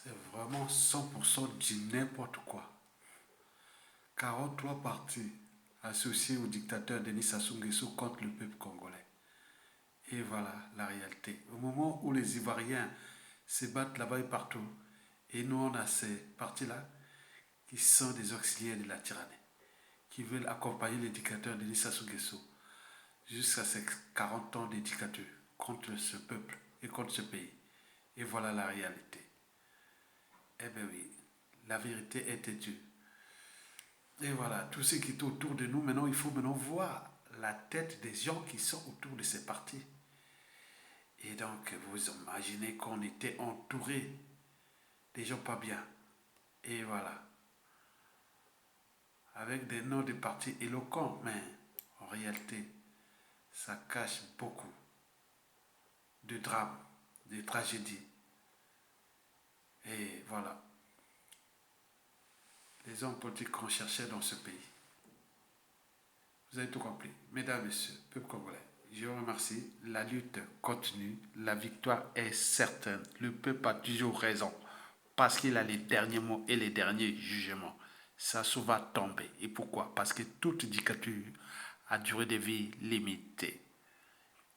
C'est vraiment 100% du n'importe quoi. 43 partis associés au dictateur Denis Sassou Nguesso contre le peuple congolais. Et voilà la réalité. Au moment où les Ivoiriens se battent là-bas et partout, et nous on a ces partis-là qui sont des auxiliaires de la tyrannie, qui veulent accompagner le dictateur Denis Sassou Nguesso jusqu'à ses 40 ans de dictature contre ce peuple et contre ce pays. Et voilà la réalité. Eh bien oui, la vérité est têtue. Et voilà, tout ce qui est autour de nous, maintenant, il faut maintenant voir la tête des gens qui sont autour de ces partis. Et donc, vous imaginez qu'on était entouré des gens pas bien. Et voilà, avec des noms de partis éloquents, mais en réalité, ça cache beaucoup de drames, de tragédies. Et voilà, les hommes politiques qu'on cherchait dans ce pays. Vous avez tout compris. Mesdames, Messieurs, peuple congolais, je vous remercie. La lutte continue. La victoire est certaine. Le peuple a toujours raison. Parce qu'il a les derniers mots et les derniers jugements. Sassou va tomber. Et pourquoi? Parce que toute dictature a duré de vie limitée.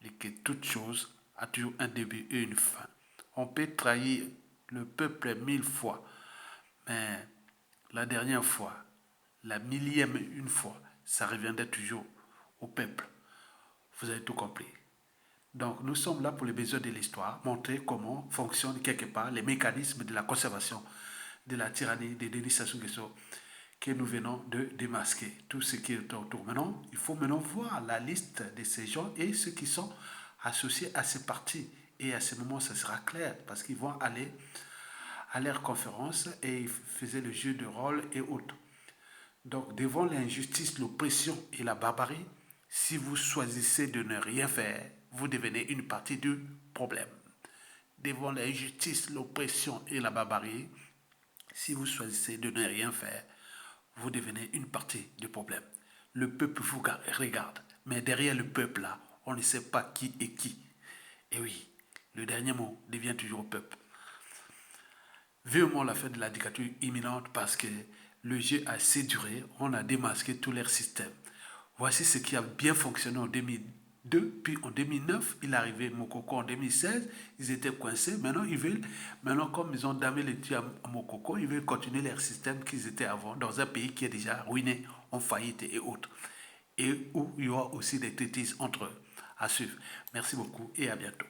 Et que toute chose a toujours un début et une fin. On peut trahir le peuple 1000 fois. Mais la dernière fois, la millième une fois, ça reviendrait toujours au peuple. Vous avez tout compris. Donc nous sommes là pour les besoins de l'histoire, montrer comment fonctionnent quelque part les mécanismes de la conservation de la tyrannie de Denis Sassou Nguesso que nous venons de démasquer. Tout ce qui est autour. Maintenant, il faut maintenant voir la liste de ces gens et ceux qui sont associés à ces partis. Et à ce moment, ça sera clair parce qu'ils vont aller à leur conférence et ils faisaient le jeu de rôle et autres. Donc, devant l'injustice, l'oppression et la barbarie, si vous choisissez de ne rien faire, vous devenez une partie du problème. Devant l'injustice, l'oppression et la barbarie, si vous choisissez de ne rien faire, vous devenez une partie du problème. Le peuple vous regarde, mais derrière le peuple là, on ne sait pas qui est qui. Et oui, le dernier mot devient toujours au peuple. Vivement la fin de la dictature imminente parce que le jeu a assez duré, on a démasqué tous leurs systèmes. Voici ce qui a bien fonctionné en 2002, puis en 2009, il est arrivé Mokoko en 2016, ils étaient coincés, maintenant comme ils ont damé les dieux à Mokoko, ils veulent continuer leur système qu'ils étaient avant, dans un pays qui est déjà ruiné, en faillite et autres, et où il y aura aussi des tétises entre eux à suivre. Merci beaucoup et à bientôt.